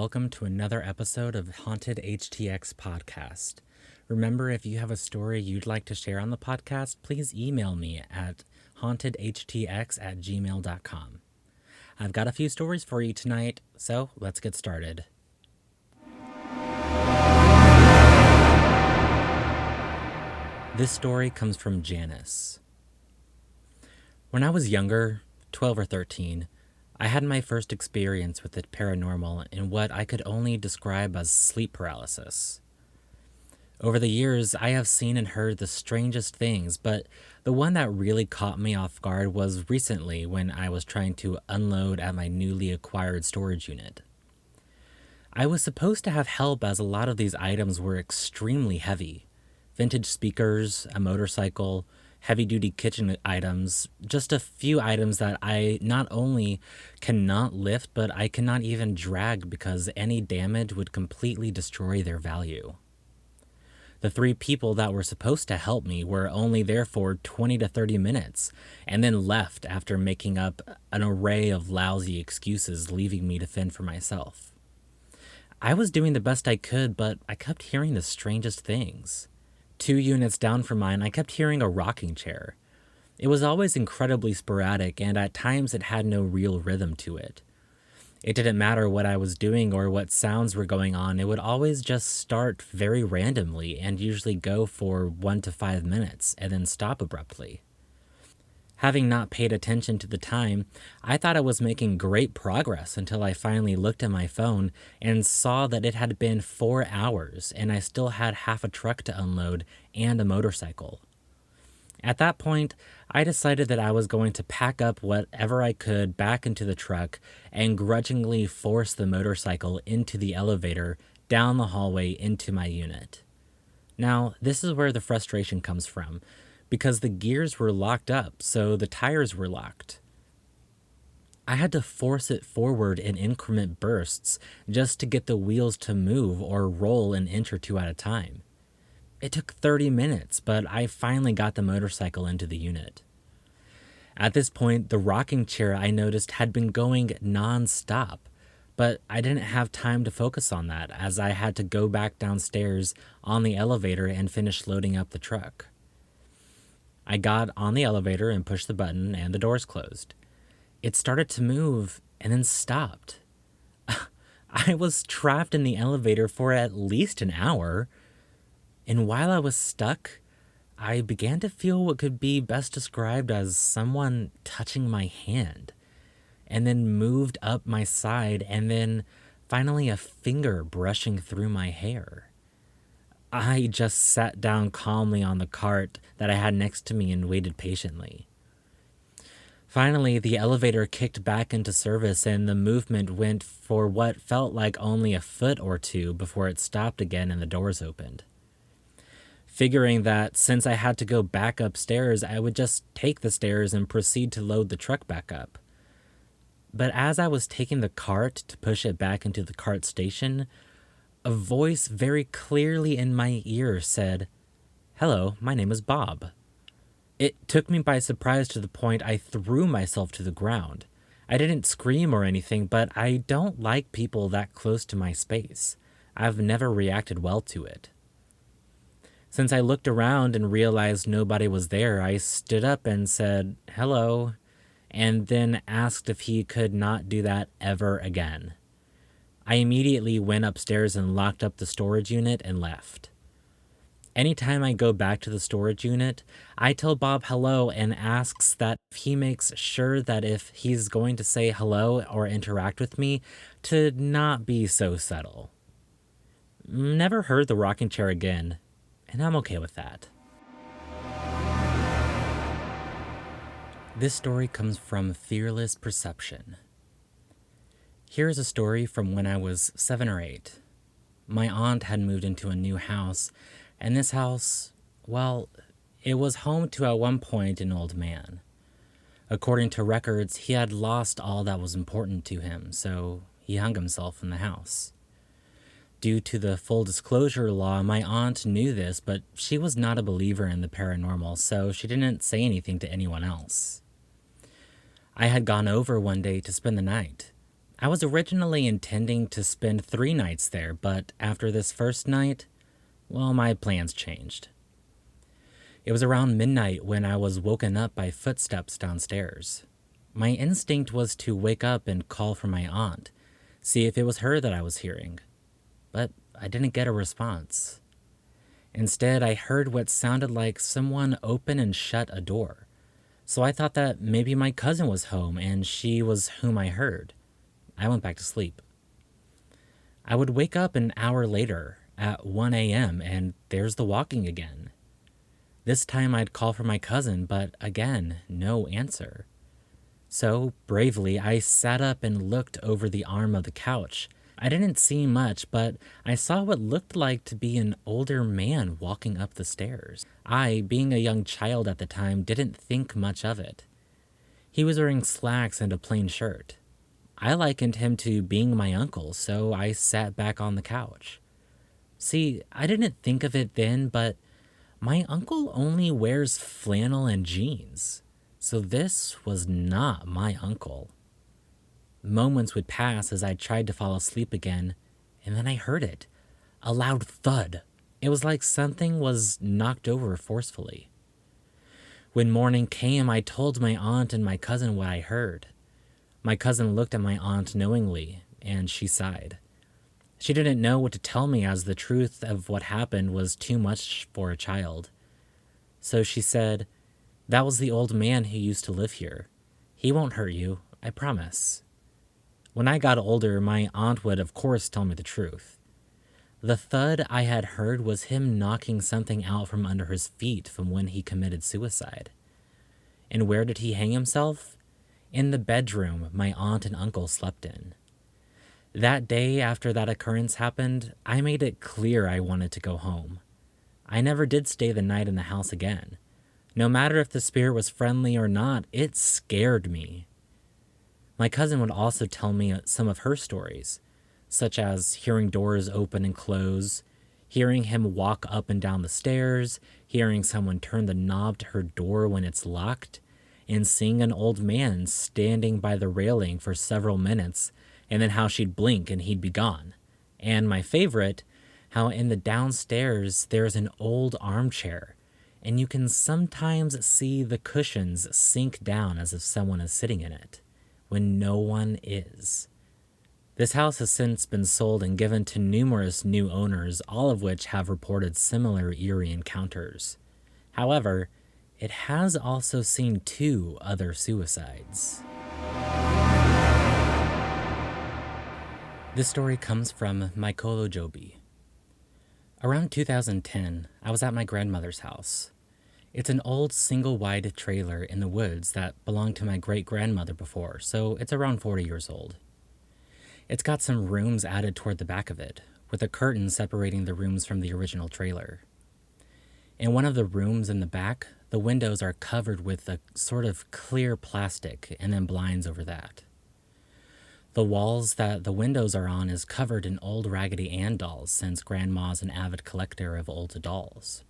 welcome to another episode of Haunted HTX Podcast. Remember, if you have a story you'd like to share on the podcast, please email me at hauntedhtx@gmail.com. I've got a few stories for you tonight, so let's get started. This story comes from Janice. When I was younger, 12 or 13, I had my first experience with the paranormal in what I could only describe as sleep paralysis. Over the years, I have seen and heard the strangest things, but the one that really caught me off guard was recently when I was trying to unload at my newly acquired storage unit. I was supposed to have help as a lot of these items were extremely heavy. Vintage speakers, a motorcycle, heavy-duty kitchen items, just a few items that I not only cannot lift, but I cannot even drag because any damage would completely destroy their value. The 3 people that were supposed to help me were only there for 20 to 30 minutes, and then left after making up an array of lousy excuses, leaving me to fend for myself. I was doing the best I could, but I kept hearing the strangest things. 2 units down from mine, I kept hearing a rocking chair. It was always incredibly sporadic, and at times it had no real rhythm to it. It didn't matter what I was doing or what sounds were going on, it would always just start very randomly and usually go for 1 to 5 minutes and then stop abruptly. Having not paid attention to the time, I thought I was making great progress until I finally looked at my phone and saw that it had been 4 hours and I still had half a truck to unload and a motorcycle. At that point, I decided that I was going to pack up whatever I could back into the truck and grudgingly force the motorcycle into the elevator down the hallway into my unit. Now, this is where the frustration comes from, because the gears were locked up, so the tires were locked. I had to force it forward in increment bursts just to get the wheels to move or roll an inch or 2 at a time. It took 30 minutes, but I finally got the motorcycle into the unit. At this point, the rocking chair I noticed had been going non-stop, but I didn't have time to focus on that as I had to go back downstairs on the elevator and finish loading up the truck. I got on the elevator and pushed the button and the doors closed. It started to move and then stopped. I was trapped in the elevator for at least an hour, and while I was stuck, I began to feel what could be best described as someone touching my hand, and then moved up my side, and then finally a finger brushing through my hair. I just sat down calmly on the cart that I had next to me and waited patiently. Finally, the elevator kicked back into service and the movement went for what felt like only a foot or 2 before it stopped again and the doors opened. Figuring that since I had to go back upstairs, I would just take the stairs and proceed to load the truck back up. But as I was taking the cart to push it back into the cart station, a voice very clearly in my ear said, "Hello, my name is Bob." It took me by surprise to the point I threw myself to the ground. I didn't scream or anything, but I don't like people that close to my space. I've never reacted well to it. Since I looked around and realized nobody was there, I stood up and said, "Hello," and then asked if he could not do that ever again. I immediately went upstairs and locked up the storage unit and left. Anytime I go back to the storage unit, I tell Bob hello and asks that he makes sure that if he's going to say hello or interact with me, to not be so subtle. Never heard the rocking chair again, and I'm okay with that. This story comes from Fearless Perception. Here's a story from when I was 7 or 8. My aunt had moved into a new house, and this house, well, it was home to at one point an old man. According to records, he had lost all that was important to him, so he hung himself in the house. Due to the full disclosure law, my aunt knew this, but she was not a believer in the paranormal, so she didn't say anything to anyone else. I had gone over one day to spend the night. I was originally intending to spend 3 nights there, but after this first night, well, my plans changed. It was around midnight when I was woken up by footsteps downstairs. My instinct was to wake up and call for my aunt, see if it was her that I was hearing, but I didn't get a response. Instead, I heard what sounded like someone open and shut a door, so I thought that maybe my cousin was home and she was whom I heard. I went back to sleep. I would wake up an hour later at 1 a.m. and there's the walking again. This time I'd call for my cousin, but again, no answer. So, bravely, I sat up and looked over the arm of the couch. I didn't see much, but I saw what looked like to be an older man walking up the stairs. I, being a young child at the time, didn't think much of it. He was wearing slacks and a plain shirt. I likened him to being my uncle, so I sat back on the couch. See, I didn't think of it then, but my uncle only wears flannel and jeans, so this was not my uncle. Moments would pass as I tried to fall asleep again, and then I heard it. A loud thud. It was like something was knocked over forcefully. When morning came, I told my aunt and my cousin what I heard. My cousin looked at my aunt knowingly, and she sighed. She didn't know what to tell me as the truth of what happened was too much for a child. So she said, "That was the old man who used to live here. He won't hurt you, I promise." When I got older, my aunt would of course tell me the truth. The thud I had heard was him knocking something out from under his feet from when he committed suicide. And where did he hang himself? In the bedroom my aunt and uncle slept in. That day after that occurrence happened, I made it clear I wanted to go home. I never did stay the night in the house again. No matter if the spirit was friendly or not, it scared me. My cousin would also tell me some of her stories, such as hearing doors open and close, hearing him walk up and down the stairs, hearing someone turn the knob to her door when it's locked, and seeing an old man standing by the railing for several minutes, and then how she'd blink and he'd be gone. And my favorite, how in the downstairs there's an old armchair, and you can sometimes see the cushions sink down as if someone is sitting in it, when no one is. This house has since been sold and given to numerous new owners, all of which have reported similar eerie encounters. However, it has also seen 2 other suicides. This story comes from Mycolo Joby. Around 2010, I was at my grandmother's house. It's an old single-wide trailer in the woods that belonged to my great-grandmother before, so it's around 40 years old. It's got some rooms added toward the back of it, with a curtain separating the rooms from the original trailer. In one of the rooms in the back, the windows are covered with a sort of clear plastic and then blinds over that. The walls that the windows are on is covered in old Raggedy Ann dolls, since Grandma's an avid collector of old dolls.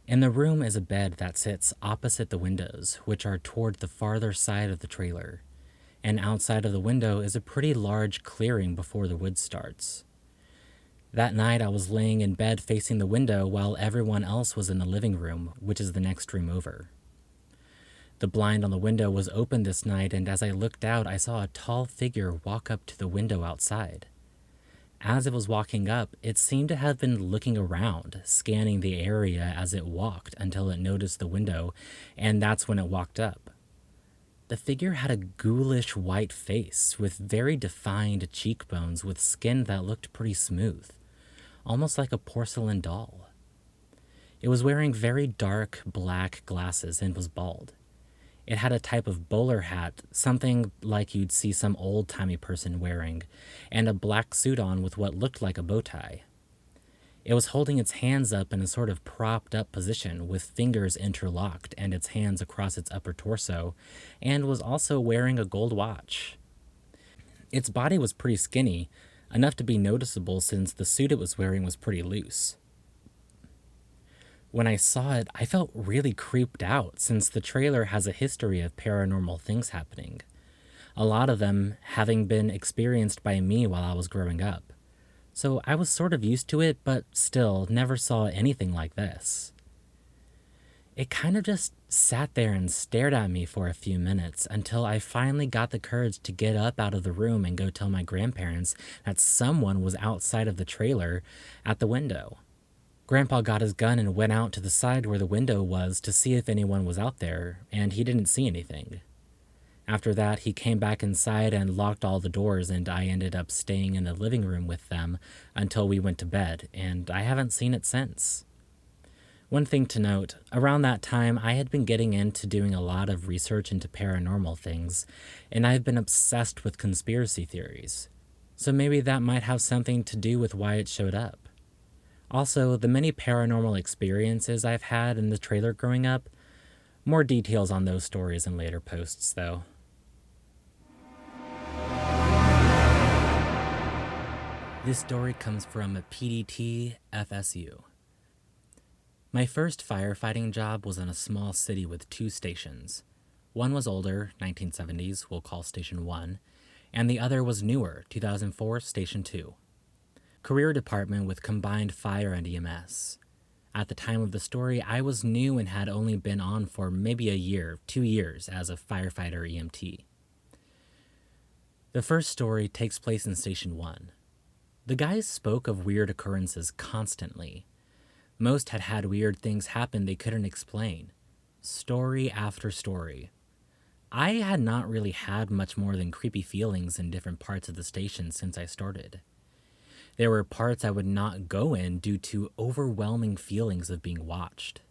In the room is a bed that sits opposite the windows, which are toward the farther side of the trailer, and outside of the window is a pretty large clearing before the wood starts. That night I was laying in bed facing the window while everyone else was in the living room, which is the next room over. The blind on the window was open this night, and as I looked out, I saw a tall figure walk up to the window outside. As it was walking up, it seemed to have been looking around, scanning the area as it walked until it noticed the window, and that's when it walked up. The figure had a ghoulish white face with very defined cheekbones with skin that looked pretty smooth, almost like a porcelain doll. It was wearing very dark black glasses and was bald. It had a type of bowler hat, something like you'd see some old-timey person wearing, and a black suit on with what looked like a bow tie. It was holding its hands up in a sort of propped-up position with fingers interlocked and its hands across its upper torso, and was also wearing a gold watch. Its body was pretty skinny, enough to be noticeable since the suit it was wearing was pretty loose. When I saw it, I felt really creeped out since the trailer has a history of paranormal things happening. a lot of them having been experienced by me while I was growing up. So I was sort of used to it, but still never saw anything like this. It kind of just sat there and stared at me for a few minutes until I finally got the courage to get up out of the room and go tell my grandparents that someone was outside of the trailer at the window. Grandpa got his gun and went out to the side where the window was to see if anyone was out there, and he didn't see anything. After that, he came back inside and locked all the doors, and I ended up staying in the living room with them until we went to bed, and I haven't seen it since. One thing to note, around that time, I had been getting into doing a lot of research into paranormal things, and I've been obsessed with conspiracy theories. So maybe that might have something to do with why it showed up. Also, the many paranormal experiences I've had in the trailer growing up, more details on those stories in later posts, though. This story comes from PDT FSU. My first firefighting job was in a small city with 2 stations. One was older, 1970s, we'll call Station 1, and the other was newer, 2004, Station 2. Career department with combined fire and EMS. At the time of the story, I was new and had only been on for maybe a year, 2 years as a firefighter EMT. The first story takes place in Station 1. The guys spoke of weird occurrences constantly. Most had had weird things happen they couldn't explain. Story after story. I had not really had much more than creepy feelings in different parts of the station since I started. There were parts I would not go in due to overwhelming feelings of being watched.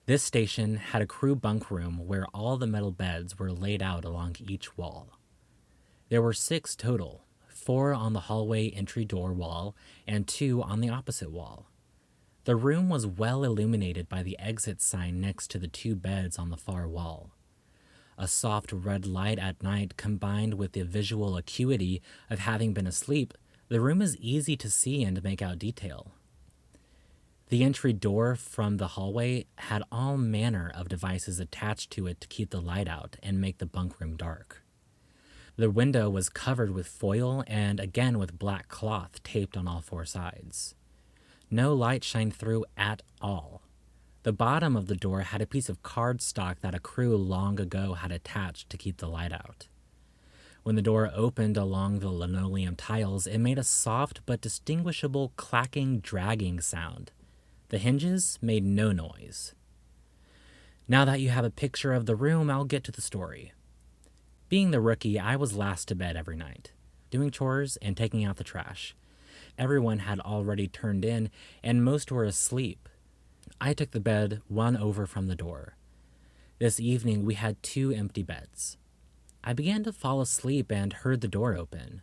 This station had a crew bunk room where all the metal beds were laid out along each wall. There were 6 total, 4 on the hallway entry door wall and 2 on the opposite wall. The room was well illuminated by the exit sign next to the 2 beds on the far wall. A soft red light at night combined with the visual acuity of having been asleep, the room is easy to see and make out detail. The entry door from the hallway had all manner of devices attached to it to keep the light out and make the bunk room dark. The window was covered with foil and again with black cloth taped on all 4 sides. No light shined through at all. The bottom of the door had a piece of cardstock that a crew long ago had attached to keep the light out. When the door opened along the linoleum tiles, it made a soft but distinguishable clacking, dragging sound. The hinges made no noise. Now that you have a picture of the room, I'll get to the story. Being the rookie, I was last to bed every night, doing chores and taking out the trash. Everyone had already turned in, and most were asleep. I took the bed one over from the door. This evening, we had 2 empty beds. I began to fall asleep and heard the door open.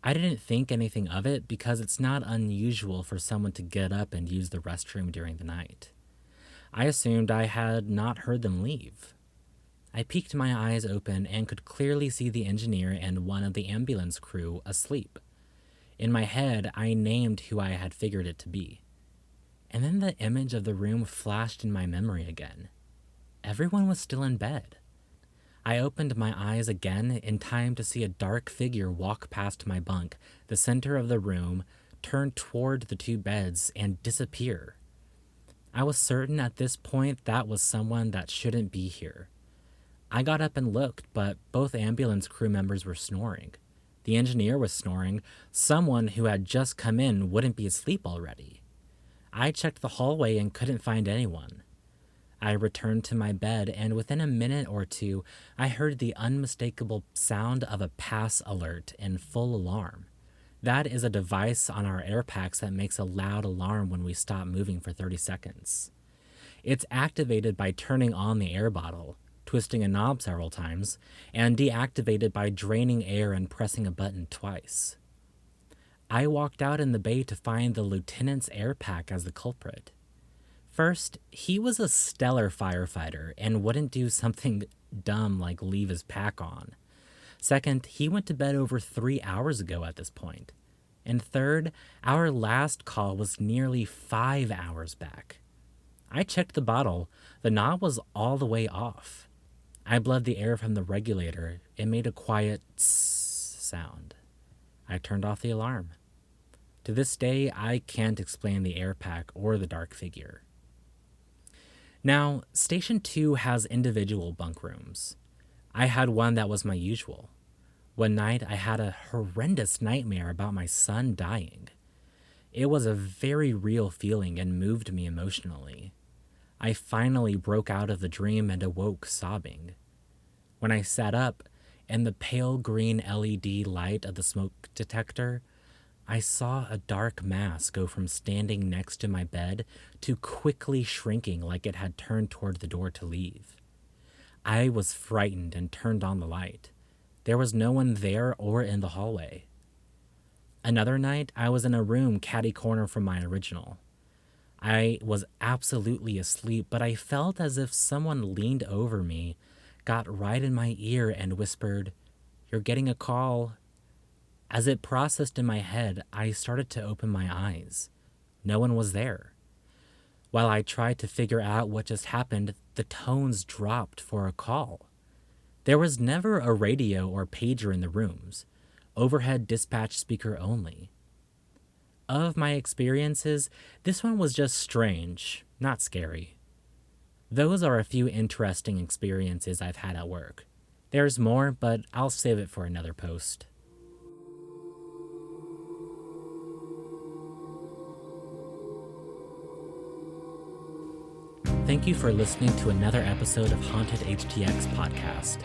I didn't think anything of it because it's not unusual for someone to get up and use the restroom during the night. I assumed I had not heard them leave. I peeked my eyes open and could clearly see the engineer and one of the ambulance crew asleep. In my head, I named who I had figured it to be. And then the image of the room flashed in my memory again. Everyone was still in bed. I opened my eyes again in time to see a dark figure walk past my bunk, the center of the room, turn toward the 2 beds, and disappear. I was certain at this point that was someone that shouldn't be here. I got up and looked, but both ambulance crew members were snoring. The engineer was snoring. Someone who had just come in wouldn't be asleep already. I checked the hallway and couldn't find anyone. I returned to my bed, and within a minute or 2, I heard the unmistakable sound of a pass alert in full alarm. That is a device on our air packs that makes a loud alarm when we stop moving for 30 seconds. It's activated by turning on the air bottle, twisting a knob several times, and deactivated by draining air and pressing a button twice. I walked out in the bay to find the lieutenant's air pack as the culprit. First, he was a stellar firefighter and wouldn't do something dumb like leave his pack on. Second, he went to bed over 3 hours ago at this point. And third, our last call was nearly 5 hours back. I checked the bottle. The knob was all the way off. I bled the air from the regulator. It made a quiet sound. I turned off the alarm. To this day, I can't explain the air pack or the dark figure. Now, Station 2 has individual bunk rooms. I had one that was my usual. One night, I had a horrendous nightmare about my son dying. It was a very real feeling and moved me emotionally. I finally broke out of the dream and awoke sobbing. When I sat up, in the pale green LED light of the smoke detector, I saw a dark mass go from standing next to my bed to quickly shrinking like it had turned toward the door to leave. I was frightened and turned on the light. There was no one there or in the hallway. Another night, I was in a room catty-corner from my original. I was absolutely asleep, but I felt as if someone leaned over me, got right in my ear, and whispered, "You're getting a call." As it processed in my head, I started to open my eyes. No one was there. While I tried to figure out what just happened, the tones dropped for a call. There was never a radio or pager in the rooms, overhead dispatch speaker only. Of my experiences, this one was just strange, not scary. Those are a few interesting experiences I've had at work. There's more, but I'll save it for another post. Thank you for listening to another episode of Haunted HTX Podcast.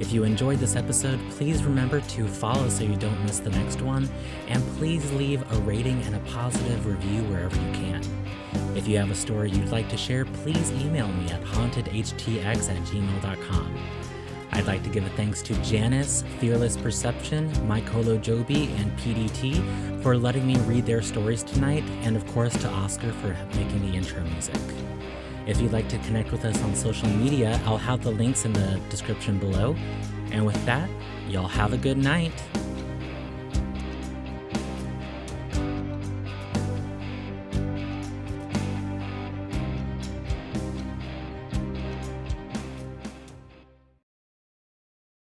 If you enjoyed this episode, please remember to follow so you don't miss the next one, and please leave a rating and a positive review wherever you can. If you have a story you'd like to share, please email me at hauntedhtx@gmail.com. I'd like to give a thanks to Janice, Fearless Perception, Mycolo Joby, and PDT for letting me read their stories tonight, and of course to Oscar for making the intro music. If you'd like to connect with us on social media, I'll have the links in the description below. And with that, y'all have a good night.